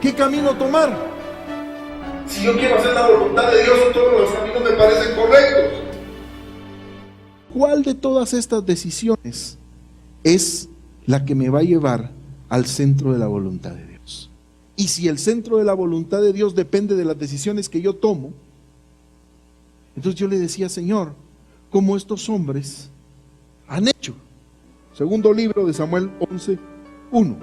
¿Qué camino tomar? Si yo quiero hacer la voluntad de Dios, todos los caminos me parecen correctos. ¿Cuál de todas estas decisiones es la que me va a llevar al centro de la voluntad de Dios? Y si el centro de la voluntad de Dios depende de las decisiones que yo tomo, entonces yo le decía, Señor, como estos hombres han hecho. Segundo libro de Samuel 11:1.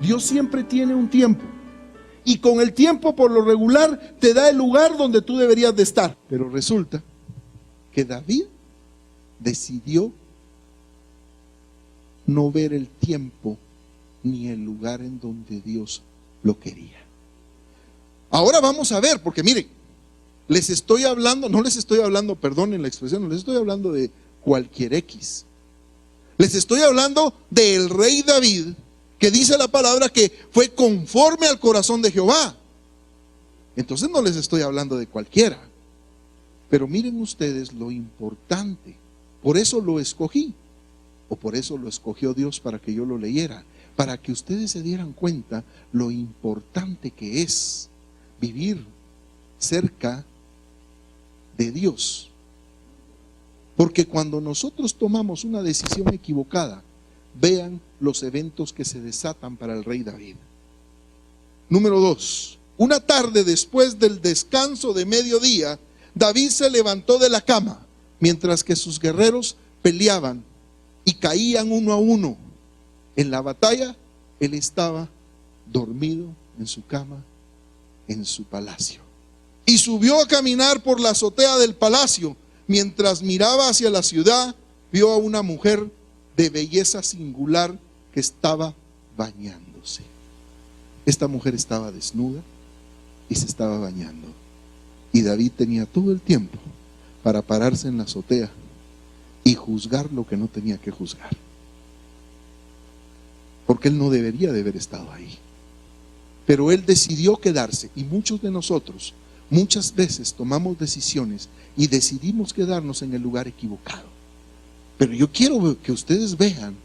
Dios siempre tiene un tiempo. Y con el tiempo, por lo regular, te da el lugar donde tú deberías de estar. Pero resulta que David decidió no ver el tiempo ni el lugar en donde Dios lo quería. Ahora vamos a ver, porque miren, les estoy hablando, no les estoy hablando, perdonen la expresión, no les estoy hablando de cualquier X. Les estoy hablando del rey David, que dice la palabra que fue conforme al corazón de Jehová. Entonces no les estoy hablando de cualquiera. Pero miren ustedes lo importante. Por eso lo escogí. O por eso lo escogió Dios para que yo lo leyera. Para que ustedes se dieran cuenta lo importante que es vivir cerca de Dios. Porque cuando nosotros tomamos una decisión equivocada, vean los eventos que se desatan para el rey David. Número 2. Una tarde después del descanso de mediodía, David se levantó de la cama, mientras que sus guerreros peleaban y caían uno a uno. En la batalla, él estaba dormido en su cama, en su palacio. Y subió a caminar por la azotea del palacio. Mientras miraba hacia la ciudad, vio a una mujer de belleza singular que estaba bañándose. Esta mujer estaba desnuda y se estaba bañando. Y David tenía todo el tiempo para pararse en la azotea y juzgar lo que no tenía que juzgar. Porque él no debería de haber estado ahí. Pero él decidió quedarse. Y muchos de nosotros muchas veces tomamos decisiones y decidimos quedarnos en el lugar equivocado. Pero yo quiero que ustedes vean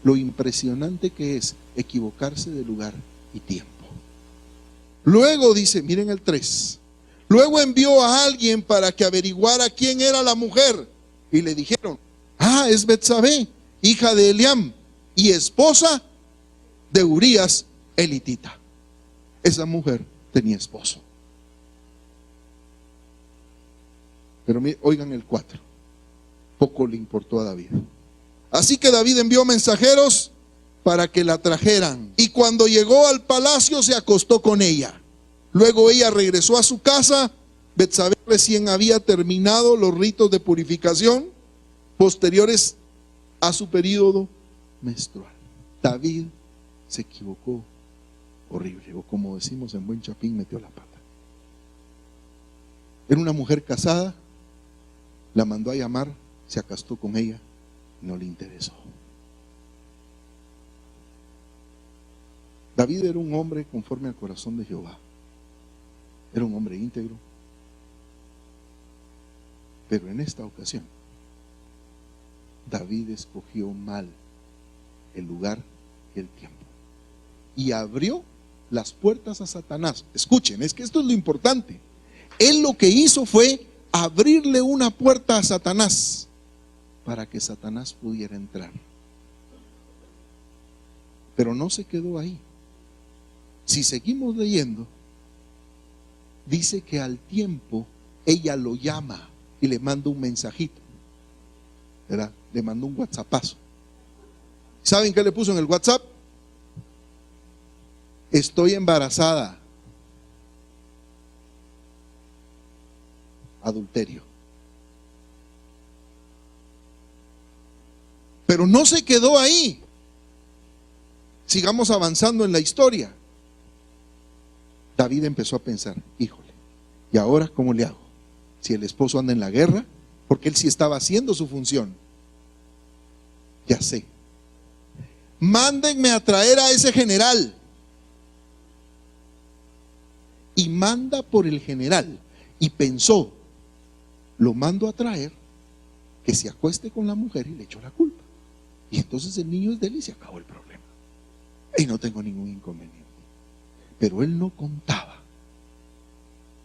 lo impresionante que es equivocarse de lugar y tiempo. Luego dice, miren el 3. Luego envió a alguien para que averiguara quién era la mujer. Y le dijeron, es Betsabé, hija de Eliam y esposa de Urías elitita. Esa mujer tenía esposo. Pero oigan el 4. Poco le importó a David. Así que David envió mensajeros para que la trajeran. Y cuando llegó al palacio se acostó con ella. Luego ella regresó a su casa. Betsabé recién había terminado los ritos de purificación posteriores a su periodo menstrual. David se equivocó horrible, o como decimos en buen chapín, metió la pata. Era una mujer casada, la mandó a llamar, se acostó con ella, no le interesó. David era un hombre conforme al corazón de Jehová. Era un hombre íntegro. Pero en esta ocasión, David escogió mal el lugar y el tiempo. Y abrió las puertas a Satanás. Escuchen, es que esto es lo importante. Él lo que hizo fue abrirle una puerta a Satanás para que Satanás pudiera entrar. Pero no se quedó ahí. Si seguimos leyendo, dice que al tiempo ella lo llama y le manda un mensajito, ¿verdad? Le mandó un WhatsAppazo. ¿Saben qué le puso en el WhatsApp? Estoy embarazada. Adulterio. Pero no se quedó ahí. Sigamos avanzando en la historia. David empezó a pensar, híjole, ¿y ahora cómo le hago? Si el esposo anda en la guerra, porque él sí estaba haciendo su función. Ya sé. Mándenme a traer a ese general. Y manda por el general. Y pensó, lo mando a traer, que se acueste con la mujer y le echo la culpa. Y entonces el niño es de él y se acabó el problema. Y no tengo ningún inconveniente. Pero él no contaba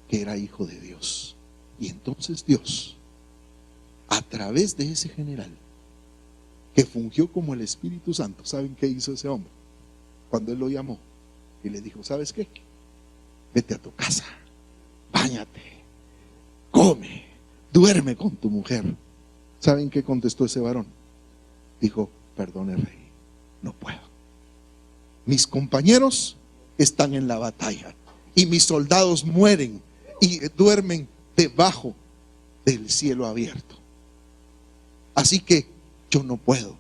que era hijo de Dios. Y entonces Dios, a través de ese general, que fungió como el Espíritu Santo, ¿saben qué hizo ese hombre? Cuando él lo llamó y le dijo, ¿sabes qué? Vete a tu casa, báñate, come, duerme con tu mujer. ¿Saben qué contestó ese varón? Dijo, perdone rey, no puedo. Mis compañeros están en la batalla y mis soldados mueren y duermen debajo del cielo abierto. Así que yo no puedo,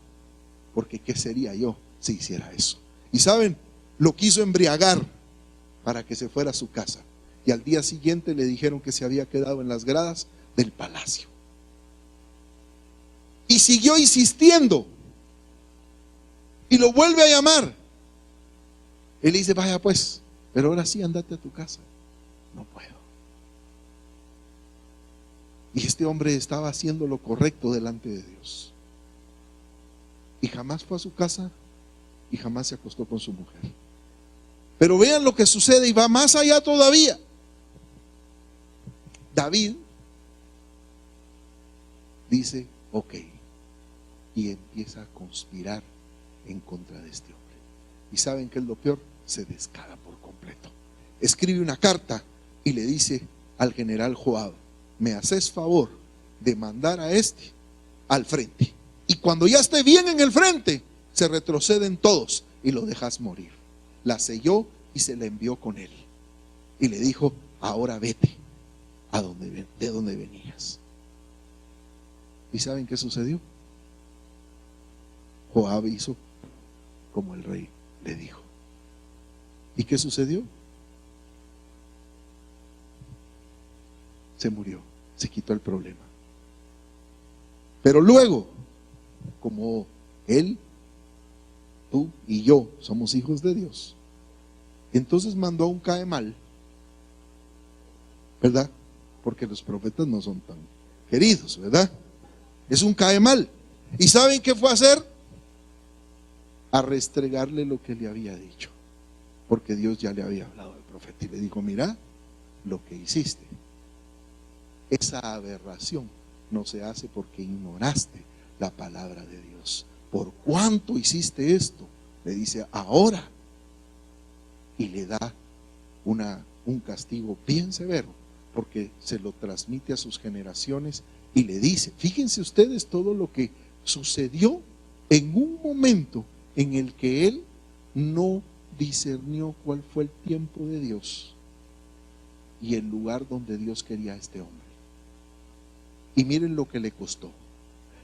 porque ¿qué sería yo si hiciera eso? Y saben, lo quiso embriagar para que se fuera a su casa. Y al día siguiente le dijeron que se había quedado en las gradas del palacio. Y siguió insistiendo. Y lo vuelve a llamar. Él le dice, vaya pues, pero ahora sí andate a tu casa. No puedo. Y este hombre estaba haciendo lo correcto delante de Dios. Y jamás fue a su casa y jamás se acostó con su mujer. Pero vean lo que sucede y va más allá todavía. David dice, ok, y empieza a conspirar en contra de este hombre. ¿Y saben qué es lo peor? Se descara por completo. Escribe una carta y le dice al general Joab, me haces favor de mandar a este al frente. Y cuando ya esté bien en el frente, se retroceden todos y lo dejas morir. La selló y se la envió con él. Y le dijo, ahora vete de donde venías. ¿Y saben qué sucedió? Joab hizo como el rey le dijo. ¿Y qué sucedió? Se murió, se quitó el problema. Pero luego, como él, tú y yo somos hijos de Dios, entonces mandó a un caemal, ¿verdad? Porque los profetas no son tan queridos, ¿verdad? Es un caemal. ¿Y saben qué fue a hacer? A restregarle lo que le había dicho, porque Dios ya le había hablado al profeta y le dijo, mira lo que hiciste. Esa aberración no se hace porque ignoraste la palabra de Dios. ¿Por cuánto hiciste esto? Le dice ahora. Y le da un castigo bien severo, porque se lo transmite a sus generaciones y le dice, fíjense ustedes todo lo que sucedió en un momento en el que él no discernió cuál fue el tiempo de Dios y el lugar donde Dios quería a este hombre. Y miren lo que le costó.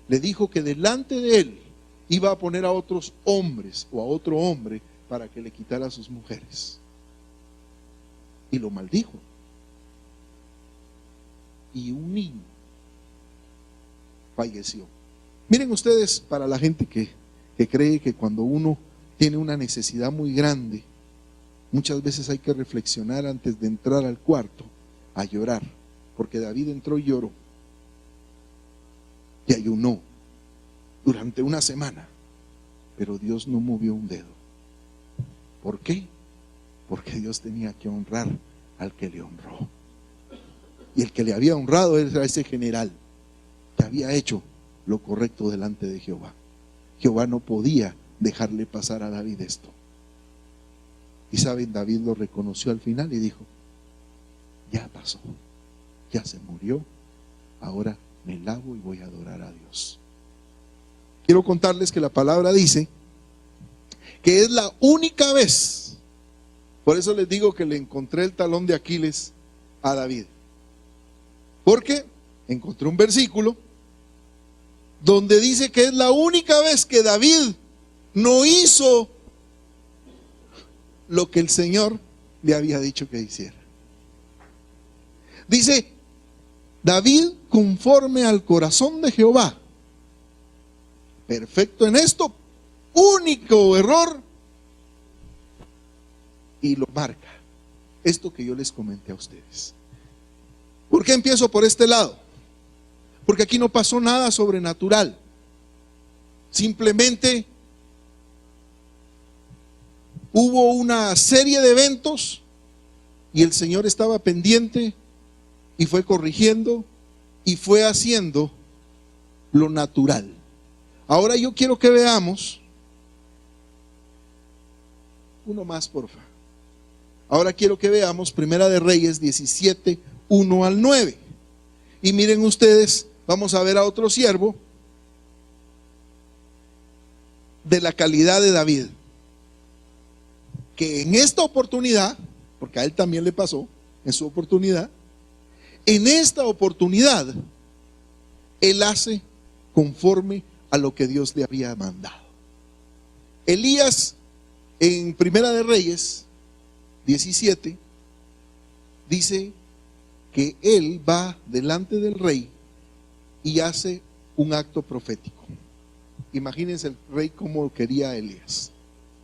Le dijo que delante de él iba a poner a otros hombres o a otro hombre para que le quitara a sus mujeres. Y lo maldijo. Y un niño falleció. Miren ustedes, para la gente que cree que cuando uno tiene una necesidad muy grande, muchas veces hay que reflexionar antes de entrar al cuarto a llorar, porque David entró y lloró y ayunó durante una semana, pero Dios no movió un dedo. ¿Por qué? Porque Dios tenía que honrar al que le honró, y el que le había honrado era ese general que había hecho lo correcto delante de Jehová. Jehová no podía dejarle pasar a David esto. Y saben, David lo reconoció al final y dijo, ya pasó, ya se murió, ahora me lavo y voy a adorar a Dios. Quiero contarles que la palabra dice que es la única vez, por eso les digo que le encontré el talón de Aquiles a David, porque encontré un versículo donde dice que es la única vez que David no hizo lo que el Señor le había dicho que hiciera. Dice, David conforme al corazón de Jehová, perfecto en esto, único error, y lo marca. Esto que yo les comenté a ustedes. ¿Por qué empiezo por este lado? Porque aquí no pasó nada sobrenatural. Simplemente hubo una serie de eventos y el Señor estaba pendiente y fue corrigiendo y fue haciendo lo natural. Ahora yo quiero que veamos uno más, porfa. Ahora quiero que veamos Primera de Reyes 17, 1 al 9. Y miren ustedes, vamos a ver a otro siervo de la calidad de David, que en esta oportunidad, porque a él también le pasó en su oportunidad, en esta oportunidad él hace conforme a lo que Dios le había mandado. Elías, en Primera de Reyes 17, dice que él va delante del rey y hace un acto profético. Imagínense el rey como quería a Elías.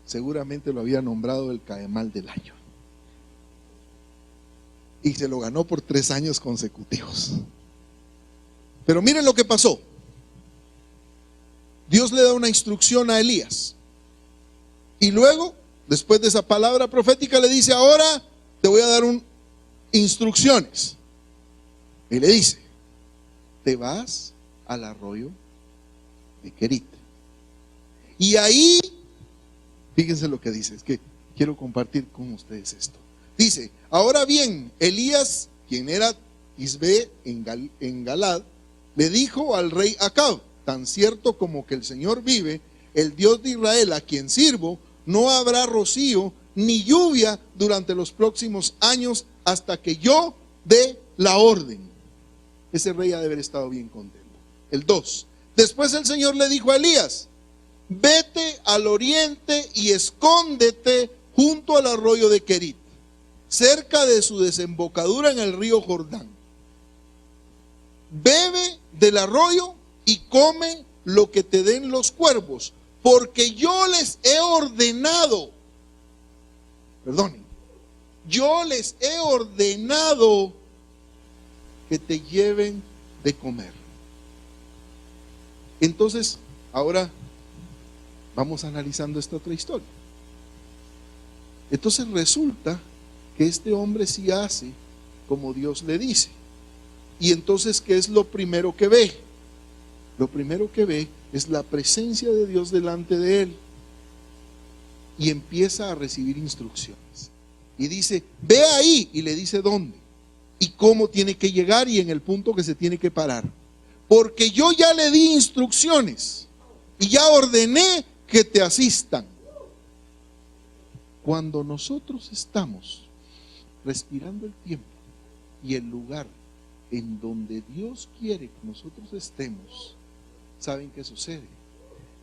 Seguramente lo había nombrado el caemal del año. Y se lo ganó por 3 años consecutivos. Pero miren lo que pasó. Dios le da una instrucción a Elías. Y luego, después de esa palabra profética, le dice: ahora te voy a dar instrucciones. Y le dice: te vas al arroyo de Querit. Y ahí, fíjense lo que dice, es que quiero compartir con ustedes esto. Dice: ahora bien, Elías, quien era Tisbe en Galad, le dijo al rey Acab: tan cierto como que el Señor vive, el Dios de Israel, a quien sirvo, no habrá rocío ni lluvia durante los próximos años hasta que yo dé la orden. Ese rey ha de haber estado bien contento. El 2. Después el Señor le dijo a Elías: vete al oriente y escóndete junto al arroyo de Querit, cerca de su desembocadura en el río Jordán. Bebe del arroyo y come lo que te den los cuervos, porque yo les he ordenado, perdonen, yo les he ordenado que te lleven de comer. Entonces, ahora vamos analizando esta otra historia. Entonces resulta que este hombre sí hace como Dios le dice. Y entonces, ¿qué es lo primero que ve? Lo primero que ve es la presencia de Dios delante de él. Y empieza a recibir instrucciones. Y dice: ve ahí. Y le dice dónde y cómo tiene que llegar y en el punto que se tiene que parar. Porque yo ya le di instrucciones y ya ordené que te asistan. Cuando nosotros estamos respirando el tiempo y el lugar en donde Dios quiere que nosotros estemos, ¿saben qué sucede?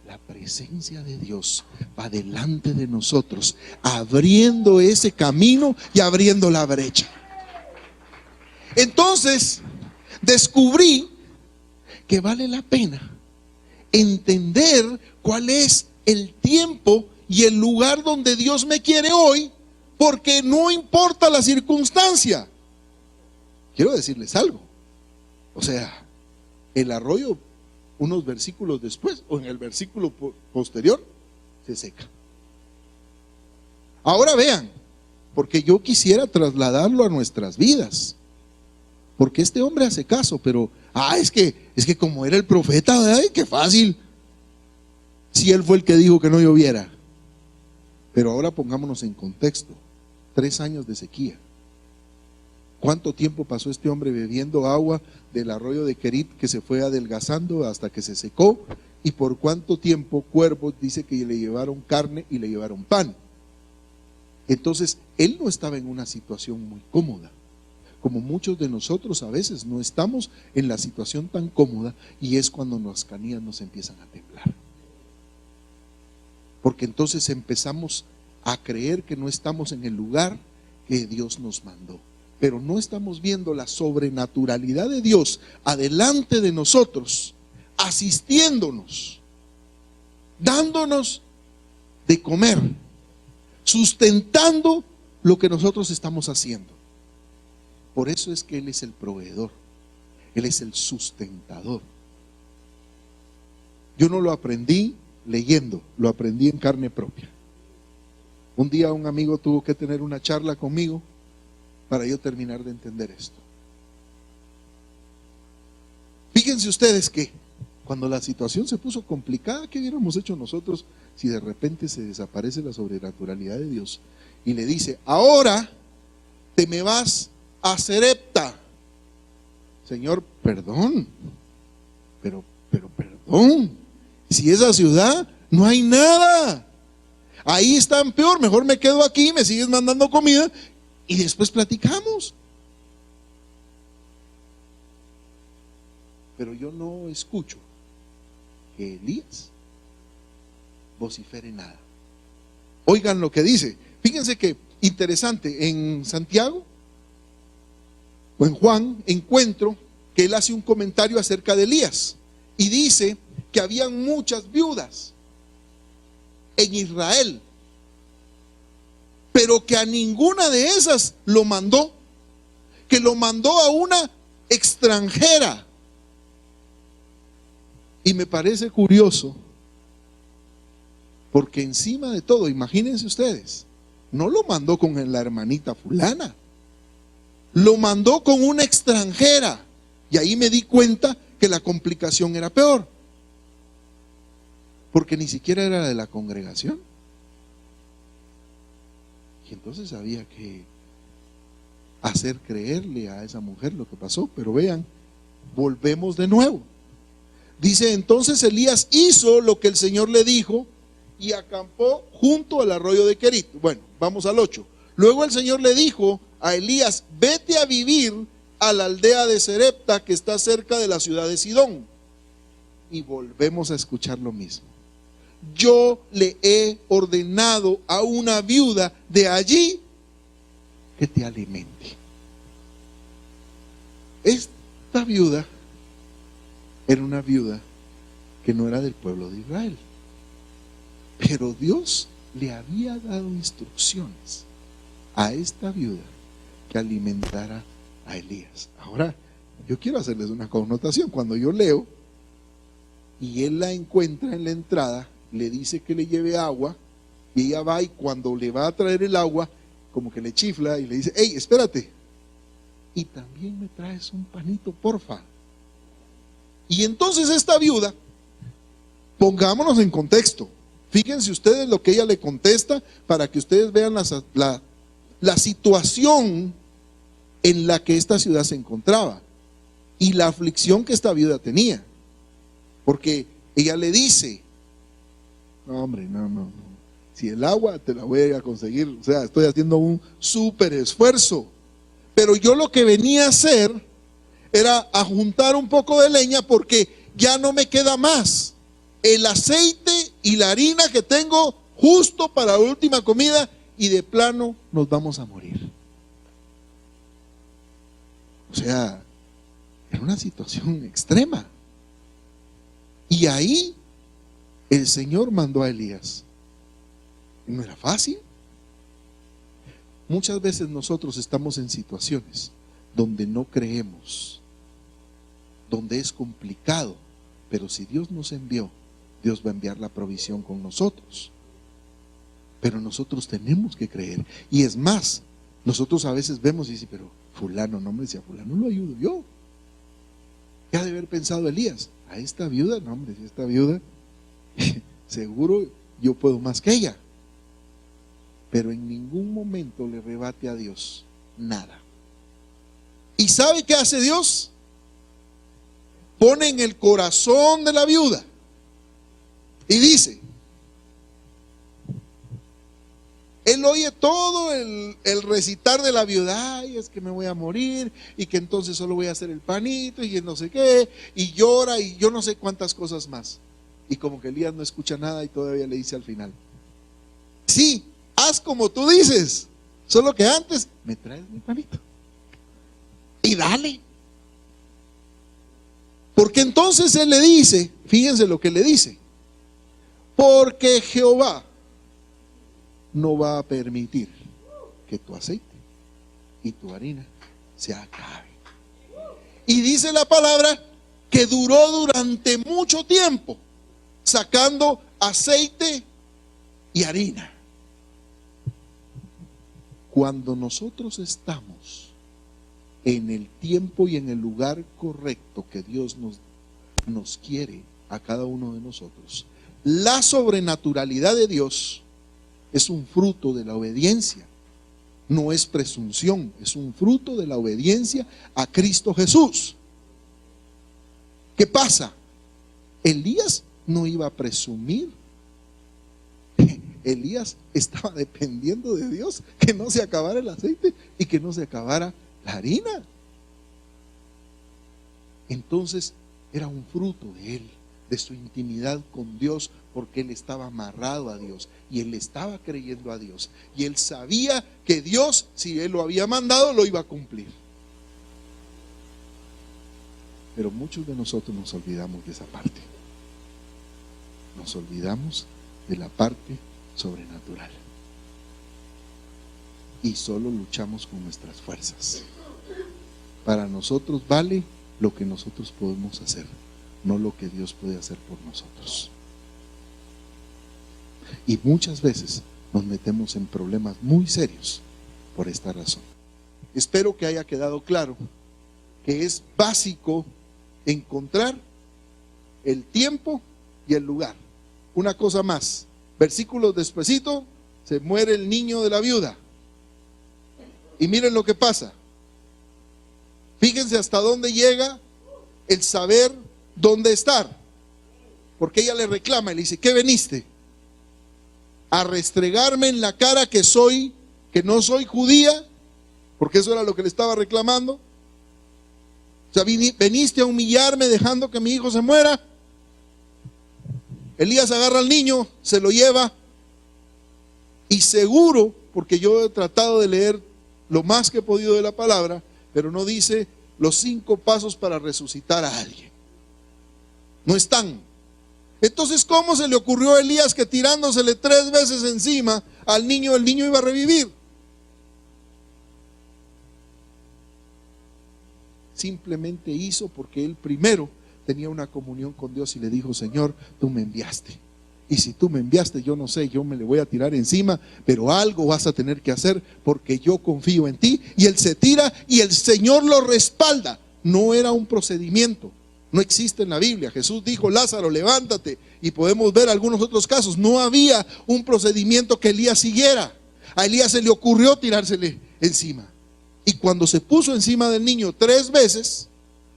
La presencia de Dios va delante de nosotros, abriendo ese camino y abriendo la brecha. Entonces, descubrí que vale la pena entender cuál es el tiempo y el lugar donde Dios me quiere hoy, porque no importa la circunstancia. Quiero decirles algo. O sea, el arroyo, unos versículos después, o en el versículo posterior, se seca. Ahora vean, porque yo quisiera trasladarlo a nuestras vidas. Porque este hombre hace caso, pero es que como era el profeta, ¡ay, qué fácil! Si él fue el que dijo que no lloviera. Pero ahora pongámonos en contexto. 3 años de sequía. ¿Cuánto tiempo pasó este hombre bebiendo agua del arroyo de Querit, que se fue adelgazando hasta que se secó? ¿Y por cuánto tiempo cuervos dice que le llevaron carne y le llevaron pan? Entonces, él no estaba en una situación muy cómoda. Como muchos de nosotros a veces no estamos en la situación tan cómoda, y es cuando las canillas nos empiezan a temblar. Porque entonces empezamos a creer que no estamos en el lugar que Dios nos mandó. Pero no estamos viendo la sobrenaturalidad de Dios adelante de nosotros, asistiéndonos, dándonos de comer, sustentando lo que nosotros estamos haciendo. Por eso es que Él es el proveedor. Él es el sustentador. Yo no lo aprendí leyendo, lo aprendí en carne propia. Un día un amigo tuvo que tener una charla conmigo para yo terminar de entender esto. Fíjense ustedes que cuando la situación se puso complicada, ¿qué hubiéramos hecho nosotros si de repente se desaparece la sobrenaturalidad de Dios? Y le dice, ahora te me vas a Sarepta. Señor, perdón, pero perdón, si esa ciudad no hay nada, ahí están peor, mejor me quedo aquí, me sigues mandando comida y después platicamos. Pero yo no escucho que Elías vocifere nada. Oigan lo que dice. Fíjense que interesante, en Santiago o en Juan encuentro que él hace un comentario acerca de Elías y dice que habían muchas viudas en Israel, pero que a ninguna de esas lo mandó, que lo mandó a una extranjera. Y me parece curioso, porque encima de todo, imagínense ustedes, no lo mandó con la hermanita fulana, lo mandó con una extranjera. Y ahí me di cuenta que la complicación era peor, porque ni siquiera era de la congregación. Y entonces había que hacer creerle a esa mujer lo que pasó. Pero vean, volvemos de nuevo. Dice, entonces Elías hizo lo que el Señor le dijo y acampó junto al arroyo de Querit. Bueno, vamos al 8. Luego el Señor le dijo a Elías, vete a vivir a la aldea de Sarepta que está cerca de la ciudad de Sidón. Y volvemos a escuchar lo mismo. Yo le he ordenado a una viuda de allí que te alimente. Esta viuda era una viuda que no era del pueblo de Israel, pero Dios le había dado instrucciones a esta viuda que alimentara a Elías. Ahora, yo quiero hacerles una connotación. Cuando yo leo y él la encuentra en la entrada, le dice que le lleve agua, y ella va, y cuando le va a traer el agua, como que le chifla y le dice, hey, espérate, y también me traes un panito, porfa. Y entonces esta viuda, pongámonos en contexto, fíjense ustedes lo que ella le contesta para que ustedes vean la situación en la que esta ciudad se encontraba y la aflicción que esta viuda tenía. Porque ella le dice, no hombre, no, si el agua te la voy a conseguir, o sea, estoy haciendo un súper esfuerzo, pero yo lo que venía a hacer era a juntar un poco de leña porque ya no me queda más. El aceite y la harina que tengo justo para la última comida y de plano nos vamos a morir. O sea, era una situación extrema. Y ahí el Señor mandó a Elías. No era fácil. Muchas veces nosotros estamos en situaciones donde no creemos, donde es complicado, pero si Dios nos envió, Dios va a enviar la provisión con nosotros. Pero nosotros tenemos que creer. Y es más, nosotros a veces vemos y dice, pero fulano, no me decía, fulano lo ayudo yo. ¿Qué ha de haber pensado Elías? A esta viuda, no hombre, si esta viuda, seguro yo puedo más que ella. Pero en ningún momento le rebate a Dios nada. ¿Y sabe qué hace Dios? Pone en el corazón de la viuda y dice, él oye todo el recitar de la viuda, ay, es que me voy a morir, y que entonces solo voy a hacer el panito, y no sé qué, y llora, y yo no sé cuántas cosas más. Y como que Elías no escucha nada y todavía le dice al final, sí, haz como tú dices, solo que antes me traes mi panito. Y dale. Porque entonces él le dice, fíjense lo que le dice, porque Jehová no va a permitir que tu aceite y tu harina se acaben. Y dice la palabra que duró durante mucho tiempo, sacando aceite y harina. Cuando nosotros estamos en el tiempo y en el lugar correcto que Dios nos quiere a cada uno de nosotros, la sobrenaturalidad de Dios es un fruto de la obediencia. No es presunción, es un fruto de la obediencia a Cristo Jesús. ¿Qué pasa? Elías no iba a presumir. Elías estaba dependiendo de Dios, que no se acabara el aceite y que no se acabara la harina. Entonces era un fruto de él, de su intimidad con Dios, porque él estaba amarrado a Dios y él estaba creyendo a Dios y él sabía que Dios, si él lo había mandado, lo iba a cumplir. Pero muchos de nosotros nos olvidamos de esa parte. Nos olvidamos de la parte sobrenatural y solo luchamos con nuestras fuerzas. Para nosotros vale lo que nosotros podemos hacer, no lo que Dios puede hacer por nosotros. Y muchas veces nos metemos en problemas muy serios por esta razón. Espero que haya quedado claro que es básico encontrar el tiempo y el lugar. Una cosa más, versículos despuesito, se muere el niño de la viuda. Y miren lo que pasa. Fíjense hasta dónde llega el saber dónde estar. Porque ella le reclama y le dice: ¿qué veniste? ¿A restregarme en la cara que no soy judía? Porque eso era lo que le estaba reclamando. O sea, veniste a humillarme dejando que mi hijo se muera. Elías agarra al niño, se lo lleva, y seguro, porque yo he tratado de leer lo más que he podido de la palabra, pero no dice los 5 pasos para resucitar a alguien. No están. Entonces, ¿cómo se le ocurrió a Elías que tirándosele 3 veces encima al niño, el niño iba a revivir? Simplemente hizo porque él primero tenía una comunión con Dios y le dijo: Señor, tú me enviaste. Y si tú me enviaste, yo no sé, yo me le voy a tirar encima, pero algo vas a tener que hacer porque yo confío en ti. Y él se tira y el Señor lo respalda. No era un procedimiento, no existe en la Biblia. Jesús dijo: Lázaro, levántate. Y podemos ver algunos otros casos. No había un procedimiento que Elías siguiera. A Elías se le ocurrió tirársele encima. Y cuando se puso encima del niño 3 veces,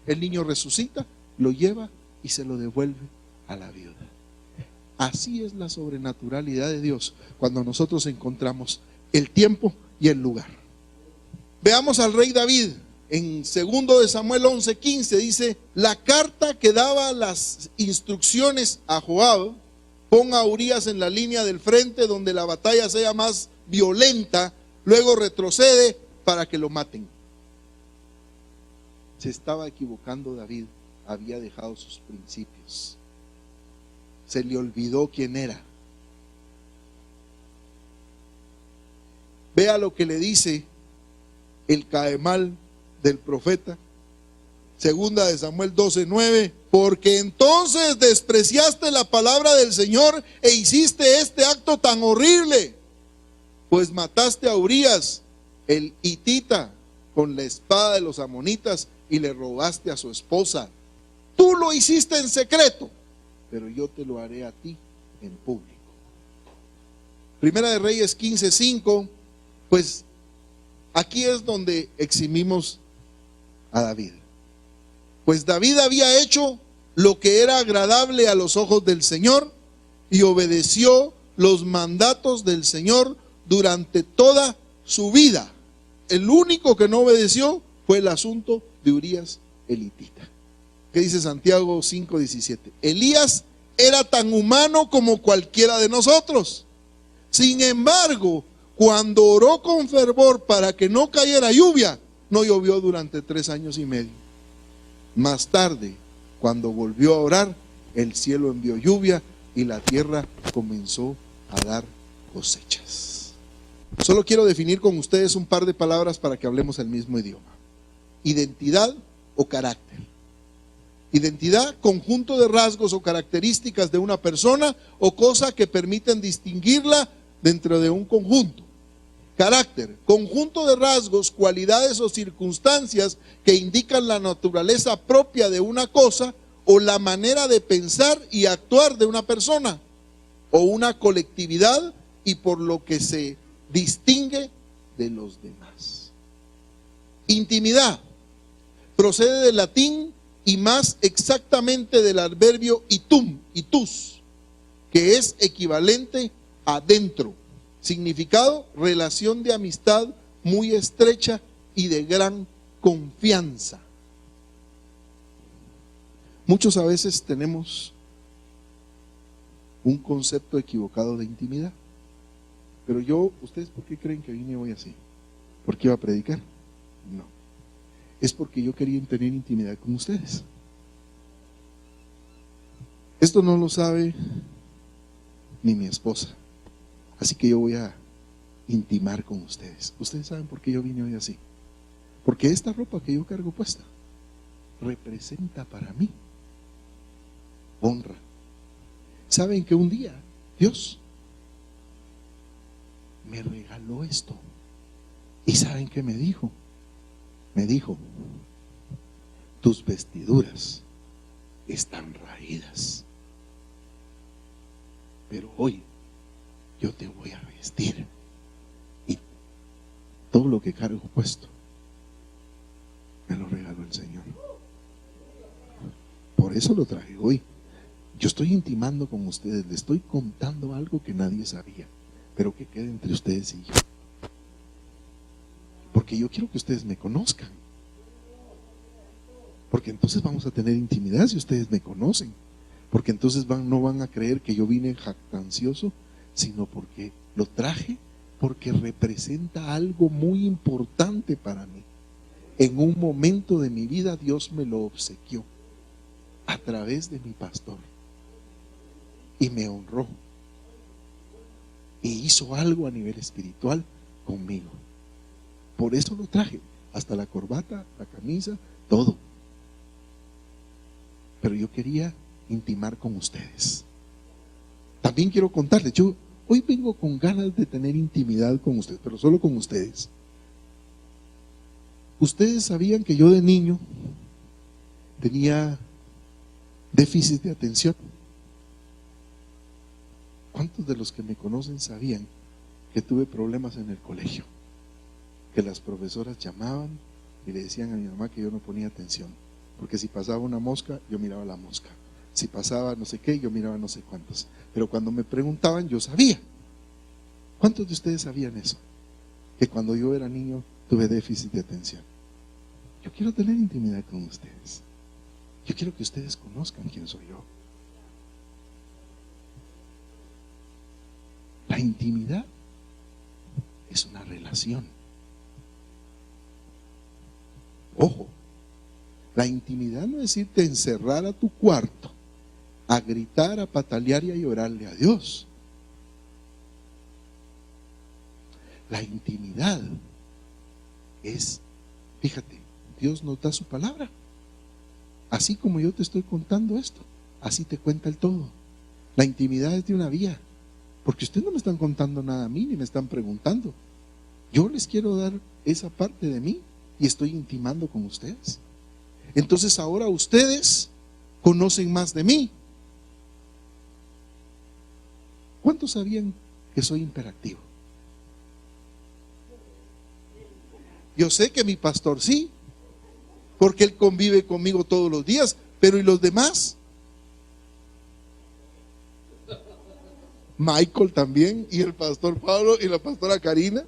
el niño resucita, lo lleva y se lo devuelve a la viuda. Así es la sobrenaturalidad de Dios cuando nosotros encontramos el tiempo y el lugar. Veamos al rey David en 2 de Samuel 11:15. Dice: la carta que daba las instrucciones a Joab: pon a Urías en la línea del frente donde la batalla sea más violenta, luego retrocede para que lo maten. Se estaba equivocando David. Había dejado sus principios. Se le olvidó quién era. Vea lo que le dice el caemal del profeta. 2 de Samuel 12:9. Porque entonces despreciaste la palabra del Señor e hiciste este acto tan horrible, pues mataste a Urías el hitita con la espada de los amonitas y le robaste a su esposa. Tú lo hiciste en secreto, pero yo te lo haré a ti en público. Primera de Reyes 15:5. Pues aquí es donde eximimos a David. Pues David había hecho lo que era agradable a los ojos del Señor y obedeció los mandatos del Señor durante toda su vida. El único que no obedeció fue el asunto de Urías el hitita. ¿Qué dice Santiago 5:17? Elías era tan humano como cualquiera de nosotros. Sin embargo, cuando oró con fervor para que no cayera lluvia, no llovió durante 3 años y medio. Más tarde, cuando volvió a orar, el cielo envió lluvia y la tierra comenzó a dar cosechas. Solo quiero definir con ustedes un par de palabras para que hablemos el mismo idioma. Identidad o carácter. Identidad, conjunto de rasgos o características de una persona o cosa que permiten distinguirla dentro de un conjunto. Carácter, conjunto de rasgos, cualidades o circunstancias que indican la naturaleza propia de una cosa o la manera de pensar y actuar de una persona o una colectividad y por lo que se distingue de los demás. Intimidad, procede del latín y más exactamente del adverbio itum, itus, que es equivalente a dentro. Significado, relación de amistad muy estrecha y de gran confianza. Muchos a veces tenemos un concepto equivocado de intimidad. Pero ¿ustedes por qué creen que vine hoy así? ¿Porque iba a predicar? No. Es porque yo quería tener intimidad con ustedes. Esto no lo sabe ni mi esposa. Así que yo voy a intimar con ustedes. Ustedes saben por qué yo vine hoy así. Porque esta ropa que yo cargo puesta representa para mí honra. ¿Saben que un día Dios me regaló esto? ¿Y saben qué me dijo? Me dijo, tus vestiduras están raídas, pero hoy yo te voy a vestir. Y todo lo que cargo puesto me lo regaló el Señor. Por eso lo traje hoy. Yo estoy intimando con ustedes, les estoy contando algo que nadie sabía, pero que quede entre ustedes y yo. Porque yo quiero que ustedes me conozcan. Porque entonces vamos a tener intimidad si ustedes me conocen. Porque entonces no van a creer que yo vine jactancioso, sino porque lo traje, porque representa algo muy importante para mí. En un momento de mi vida Dios me lo obsequió a través de mi pastor y me honró y hizo algo a nivel espiritual conmigo. Por eso lo traje, hasta la corbata, la camisa, todo. Pero yo quería intimar con ustedes. También quiero contarles, yo hoy vengo con ganas de tener intimidad con ustedes, pero solo con ustedes. Ustedes sabían que yo de niño tenía déficit de atención. ¿Cuántos de los que me conocen sabían que tuve problemas en el colegio? Que las profesoras llamaban y le decían a mi mamá que yo no ponía atención, porque si pasaba una mosca, yo miraba la mosca. Si pasaba no sé qué, yo miraba no sé cuántos. Pero cuando me preguntaban, yo sabía. ¿Cuántos de ustedes sabían eso? Que cuando yo era niño tuve déficit de atención. Yo quiero tener intimidad con ustedes. Yo quiero que ustedes conozcan quién soy yo. La intimidad es una relación. Ojo, la intimidad no es irte a encerrar a tu cuarto, a gritar, a patalear y a llorarle a Dios. La intimidad es, fíjate, Dios nos da su palabra. Así como yo te estoy contando esto, así te cuenta el todo. La intimidad es de una vía, porque ustedes no me están contando nada a mí, ni me están preguntando. Yo les quiero dar esa parte de mí y estoy intimando con ustedes. Entonces ahora ustedes conocen más de mí. ¿Cuántos sabían que soy hiperactivo? Yo sé que mi pastor sí, porque él convive conmigo todos los días, pero ¿y los demás? Michael también, y el pastor Pablo, y la pastora Karina.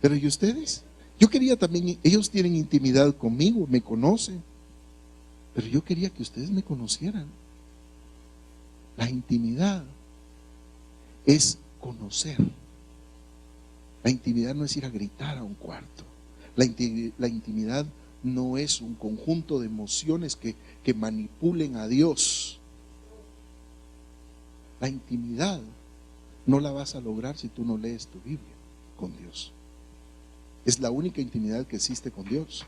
Pero ¿y ustedes? Yo quería también, ellos tienen intimidad conmigo, me conocen, pero yo quería que ustedes me conocieran. La intimidad es conocer. La intimidad no es ir a gritar a un cuarto. La intimidad no es un conjunto de emociones que manipulen a Dios. La intimidad no la vas a lograr si tú no lees tu Biblia con Dios. Es la única intimidad que existe con Dios.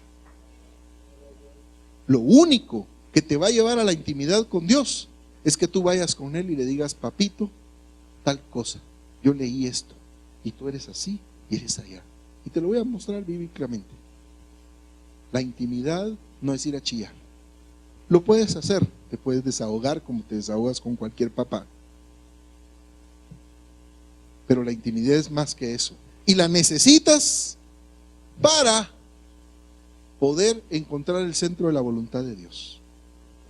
Lo único que te va a llevar a la intimidad con Dios es que tú vayas con Él y le digas: papito, tal cosa, yo leí esto, y tú eres así y eres allá. Y te lo voy a mostrar bíblicamente. La intimidad no es ir a chillar. Lo puedes hacer, te puedes desahogar como te desahogas con cualquier papá. Pero la intimidad es más que eso. Y la necesitas para poder encontrar el centro de la voluntad de Dios.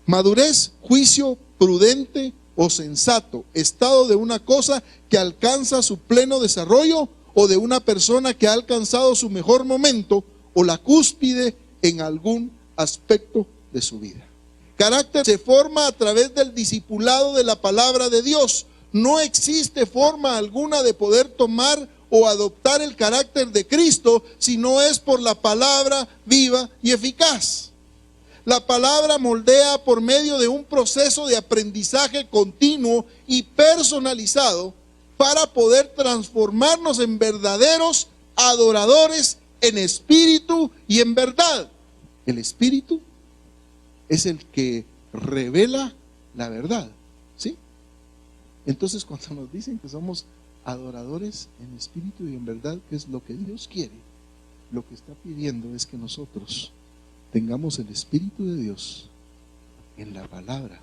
Madurez, juicio prudente o sensato, estado de una cosa que alcanza su pleno desarrollo, o de una persona que ha alcanzado su mejor momento o la cúspide en algún aspecto de su vida. Carácter se forma a través del discipulado de la palabra de Dios. No existe forma alguna de poder tomar o adoptar el carácter de Cristo si no es por la palabra viva y eficaz. La palabra moldea por medio de un proceso de aprendizaje continuo y personalizado para poder transformarnos en verdaderos adoradores en espíritu y en verdad. El espíritu es el que revela la verdad, ¿sí? Entonces, cuando nos dicen que somos adoradores en espíritu y en verdad, que es lo que Dios quiere, lo que está pidiendo es que nosotros tengamos el espíritu de Dios en la palabra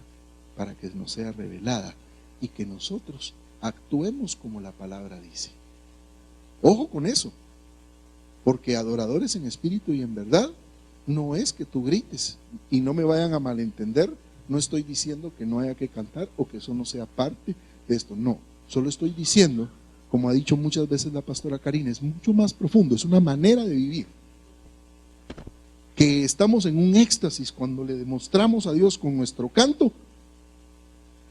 para que nos sea revelada y que nosotros actuemos como la palabra dice. Ojo con eso, porque adoradores en espíritu y en verdad no es que tú grites, y no me vayan a malentender. No estoy diciendo que no haya que cantar o que eso no sea parte de esto, no. Solo estoy diciendo, como ha dicho muchas veces la pastora Karina, es mucho más profundo, es una manera de vivir. Que estamos en un éxtasis cuando le demostramos a Dios con nuestro canto,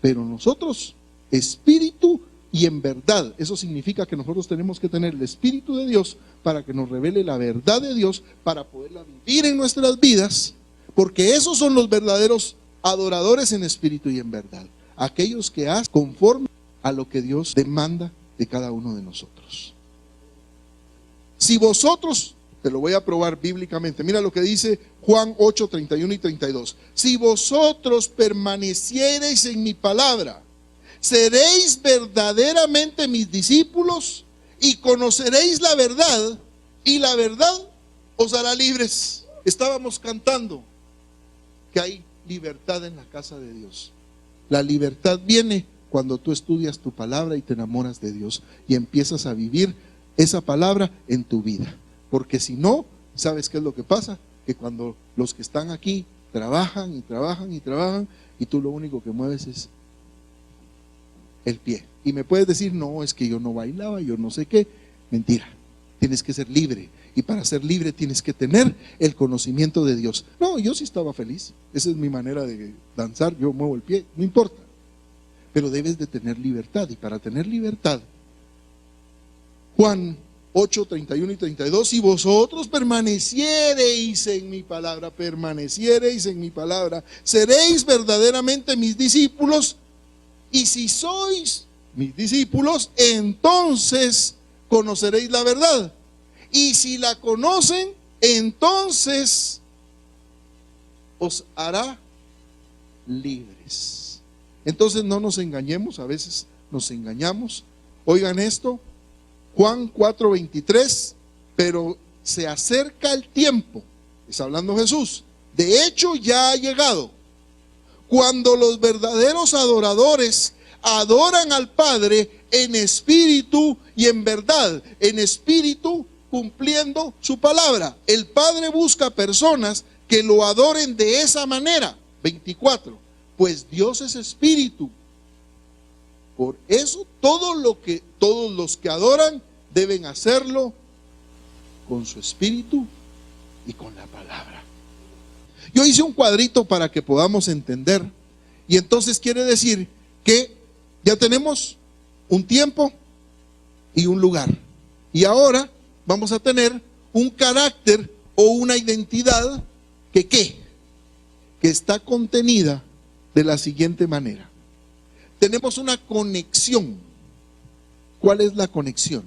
pero nosotros, espíritu y en verdad. Eso significa que nosotros tenemos que tener el espíritu de Dios para que nos revele la verdad de Dios, para poderla vivir en nuestras vidas, porque esos son los verdaderos adoradores en espíritu y en verdad, aquellos que hacen conforme a lo que Dios demanda de cada uno de nosotros. Si vosotros, te lo voy a probar bíblicamente, mira lo que dice Juan 8, 31 y 32. Si vosotros permaneciereis en mi palabra, seréis verdaderamente mis discípulos y conoceréis la verdad, y la verdad os hará libres. Estábamos cantando que hay libertad en la casa de Dios. La libertad viene cuando tú estudias tu palabra y te enamoras de Dios y empiezas a vivir esa palabra en tu vida. Porque si no, ¿sabes qué es lo que pasa? Que cuando los que están aquí trabajan y trabajan y trabajan, y tú lo único que mueves es el pie. Y me puedes decir: no, es que yo no bailaba, yo no sé qué. Mentira, tienes que ser libre, y para ser libre tienes que tener el conocimiento de Dios. No, yo sí estaba feliz, esa es mi manera de danzar, yo muevo el pie, no importa, pero debes de tener libertad. Y para tener libertad, Juan 8, 31 y 32, si vosotros permaneciereis en mi palabra, seréis verdaderamente mis discípulos. Y si sois mis discípulos, entonces conoceréis la verdad. Y si la conocen, entonces os hará libres. Entonces no nos engañemos, a veces nos engañamos. Oigan esto, Juan 4, 23, pero se acerca el tiempo, está hablando Jesús, de hecho ya ha llegado, cuando los verdaderos adoradores adoran al Padre en espíritu y en verdad. En espíritu, cumpliendo su palabra. El Padre busca personas que lo adoren de esa manera. 24, pues Dios es espíritu. Por eso todos los que adoran deben hacerlo con su espíritu y con la palabra. Yo hice un cuadrito para que podamos entender, y entonces quiere decir que ya tenemos un tiempo y un lugar, y ahora vamos a tener un carácter o una identidad que está contenida de la siguiente manera. Tenemos una conexión. ¿Cuál es la conexión?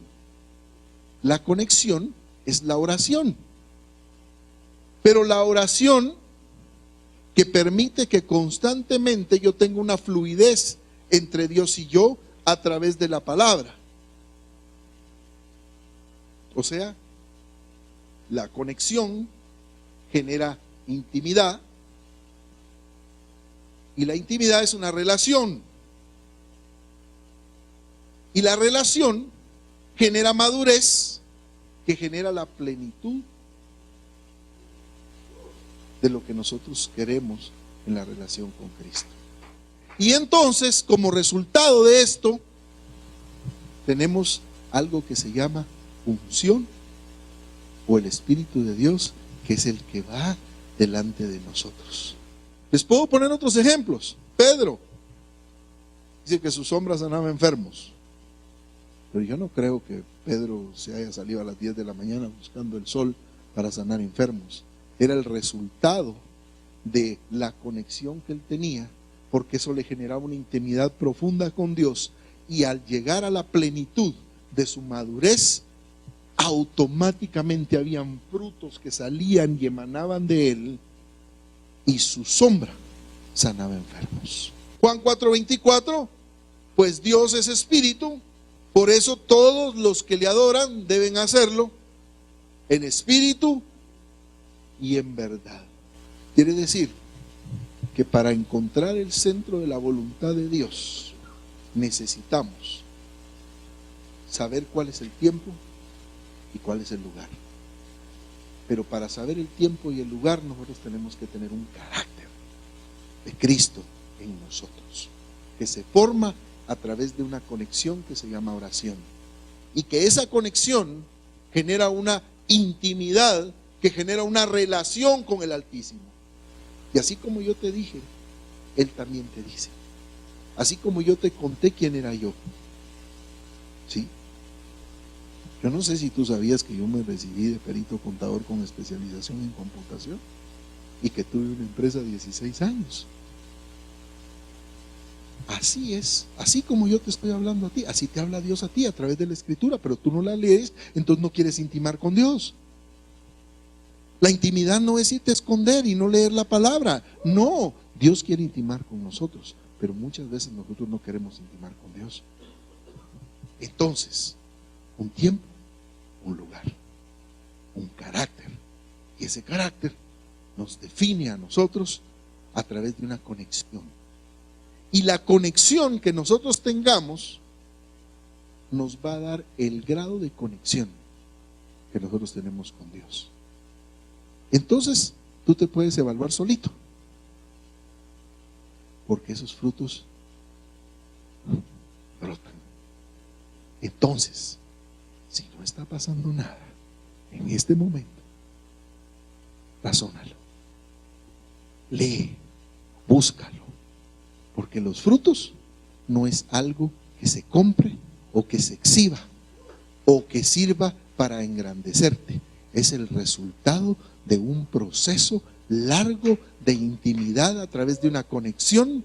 La conexión es la oración. Pero la oración que permite que constantemente yo tenga una fluidez entre Dios y yo a través de la palabra. O sea, la conexión genera intimidad, y la intimidad es una relación, y la relación genera madurez, que genera la plenitud de lo que nosotros queremos en la relación con Cristo. Y entonces, como resultado de esto, tenemos algo que se llama unción, o el Espíritu de Dios, que es el que va delante de nosotros. Les puedo poner otros ejemplos. Pedro dice que sus sombras sanaban enfermos, pero yo no creo que Pedro se haya salido a las 10 de la mañana buscando el sol para sanar enfermos. Era el resultado de la conexión que él tenía, porque eso le generaba una intimidad profunda con Dios, y al llegar a la plenitud de su madurez, automáticamente habían frutos que salían y emanaban de él, y su sombra sanaba enfermos. Juan 4:24, pues Dios es espíritu, por eso todos los que le adoran deben hacerlo en espíritu y en verdad. Quiere decir que para encontrar el centro de la voluntad de Dios necesitamos saber cuál es el tiempo y cuál es el lugar. Pero para saber el tiempo y el lugar, nosotros tenemos que tener un carácter de Cristo en nosotros, que se forma a través de una conexión que se llama oración, y que esa conexión genera una intimidad, que genera una relación con el Altísimo. Y así como yo te dije, Él también te dice. Así como yo te conté quién era yo, ¿sí? Yo no sé si tú sabías que yo me recibí de perito contador con especialización en computación, y que tuve una empresa 16 años. Así es, así como yo te estoy hablando a ti, así te habla Dios a ti a través de la Escritura, pero tú no la lees, entonces no quieres intimar con Dios. La intimidad no es irte a esconder y no leer la palabra, no, Dios quiere intimar con nosotros, pero muchas veces nosotros no queremos intimar con Dios. Entonces, un tiempo, un lugar, un carácter, y ese carácter nos define a nosotros a través de una conexión. Y la conexión que nosotros tengamos nos va a dar el grado de conexión que nosotros tenemos con Dios. Entonces, tú te puedes evaluar solito, porque esos frutos brotan. Entonces, si no está pasando nada en este momento, razónalo, lee, búscalo, porque los frutos no es algo que se compre o que se exhiba o que sirva para engrandecerte. Es el resultado de un proceso largo de intimidad a través de una conexión,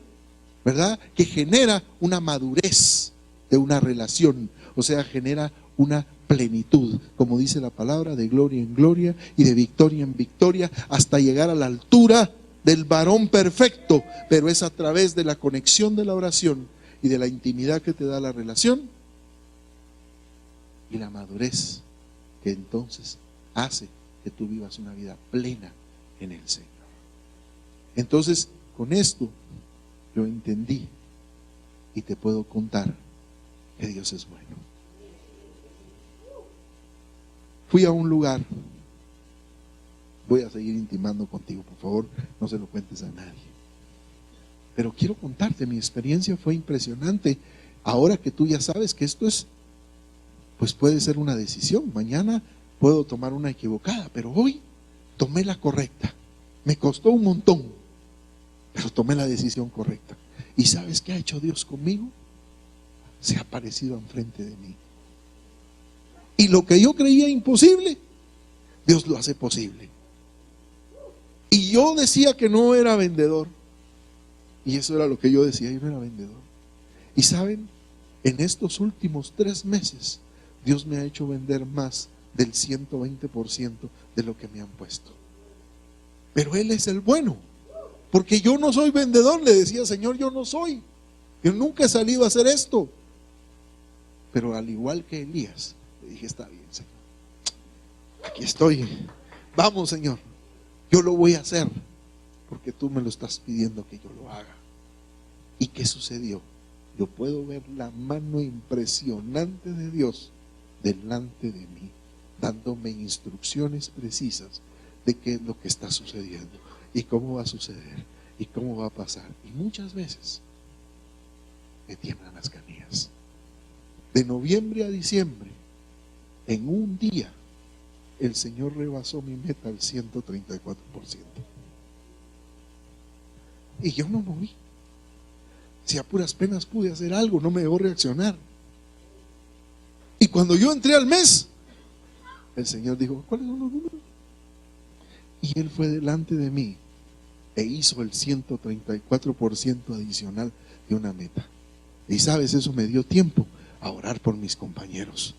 ¿verdad? Que genera una madurez de una relación, o sea, genera una plenitud, como dice la palabra, de gloria en gloria y de victoria en victoria, hasta llegar a la altura del varón perfecto. Pero es a través de la conexión de la oración y de la intimidad que te da la relación y la madurez que entonces hace que tú vivas una vida plena en el Señor. Entonces, con esto yo entendí y te puedo contar que Dios es bueno. Fui a un lugar, voy a seguir intimando contigo, por favor, no se lo cuentes a nadie. Pero quiero contarte, mi experiencia fue impresionante. Ahora que tú ya sabes que esto es, pues puede ser una decisión. Mañana puedo tomar una equivocada, pero hoy tomé la correcta. Me costó un montón, pero tomé la decisión correcta. ¿Y sabes qué ha hecho Dios conmigo? Se ha aparecido enfrente de mí. Y lo que yo creía imposible, Dios lo hace posible. Y yo decía que no era vendedor. Y eso era lo que yo decía, yo no era vendedor. Y saben, en estos últimos 3 meses, Dios me ha hecho vender más del 120% de lo que me han puesto. Pero Él es el bueno. Porque yo no soy vendedor, le decía, Señor, yo no soy. Yo nunca he salido a hacer esto. Pero al igual que Elías, le dije, está bien, Señor. Aquí estoy. Vamos, Señor. Yo lo voy a hacer. Porque tú me lo estás pidiendo que yo lo haga. ¿Y qué sucedió? Yo puedo ver la mano impresionante de Dios delante de mí, dándome instrucciones precisas de qué es lo que está sucediendo y cómo va a suceder y cómo va a pasar. Y muchas veces me tiemblan las canillas. De noviembre a diciembre, en un día, el Señor rebasó mi meta al 134%. Y yo no moví. Si a puras penas pude hacer algo, no me dejó reaccionar. Y cuando yo entré al mes, el Señor dijo, ¿cuáles son los números? Y Él fue delante de mí e hizo el 134% adicional de una meta. Y sabes, eso me dio tiempo a orar por mis compañeros,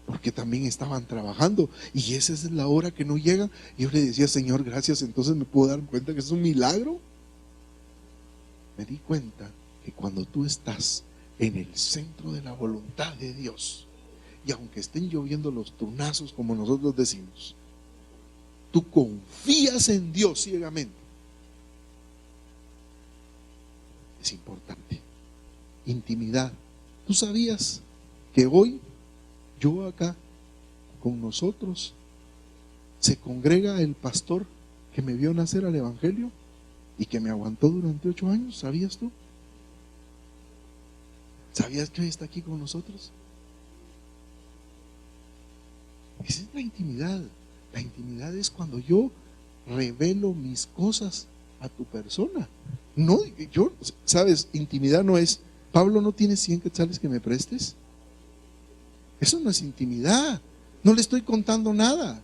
porque también estaban trabajando y esa es la hora que no llega. Y yo le decía, Señor, gracias. Entonces me puedo dar cuenta que es un milagro. Me di cuenta que cuando tú estás en el centro de la voluntad de Dios, y aunque estén lloviendo los tronazos como nosotros decimos, tú confías en Dios ciegamente. Es importante. Intimidad. ¿Tú sabías que hoy, yo acá, con nosotros, se congrega el pastor que me vio nacer al Evangelio y que me aguantó durante 8 años? ¿Sabías tú? ¿Sabías que hoy está aquí con nosotros? Esa es la intimidad. La intimidad es cuando yo revelo mis cosas a tu persona. No, yo, sabes, intimidad no es, Pablo, ¿no tienes 100 quetzales que me prestes? Eso no es intimidad. No le estoy contando nada.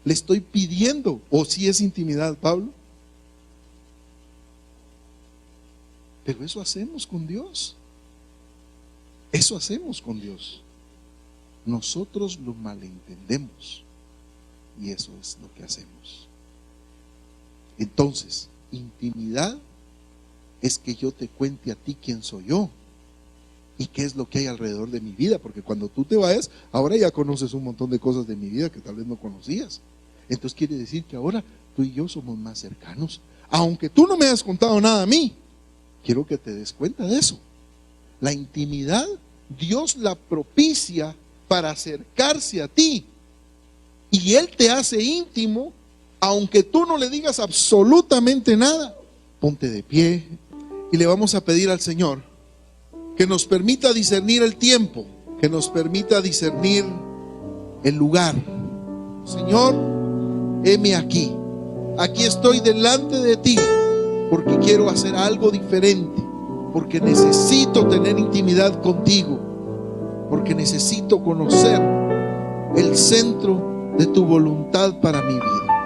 Le estoy pidiendo. ¿O si es intimidad, Pablo? Pero eso hacemos con Dios. Eso hacemos con Dios. Nosotros lo malentendemos y eso es lo que hacemos. Entonces, intimidad es que yo te cuente a ti quién soy yo y qué es lo que hay alrededor de mi vida, porque cuando tú te vayas, ahora ya conoces un montón de cosas de mi vida que tal vez no conocías. Entonces quiere decir que ahora tú y yo somos más cercanos. Aunque tú no me has contado nada a mí, quiero que te des cuenta de eso. La intimidad, Dios la propicia para acercarse a ti. Y Él te hace íntimo, aunque tú no le digas absolutamente nada. Ponte de pie y le vamos a pedir al Señor que nos permita discernir el tiempo, que nos permita discernir el lugar. Señor, heme aquí. Aquí estoy delante de ti porque quiero hacer algo diferente, porque necesito tener intimidad contigo, porque necesito conocer el centro de tu voluntad para mi vida.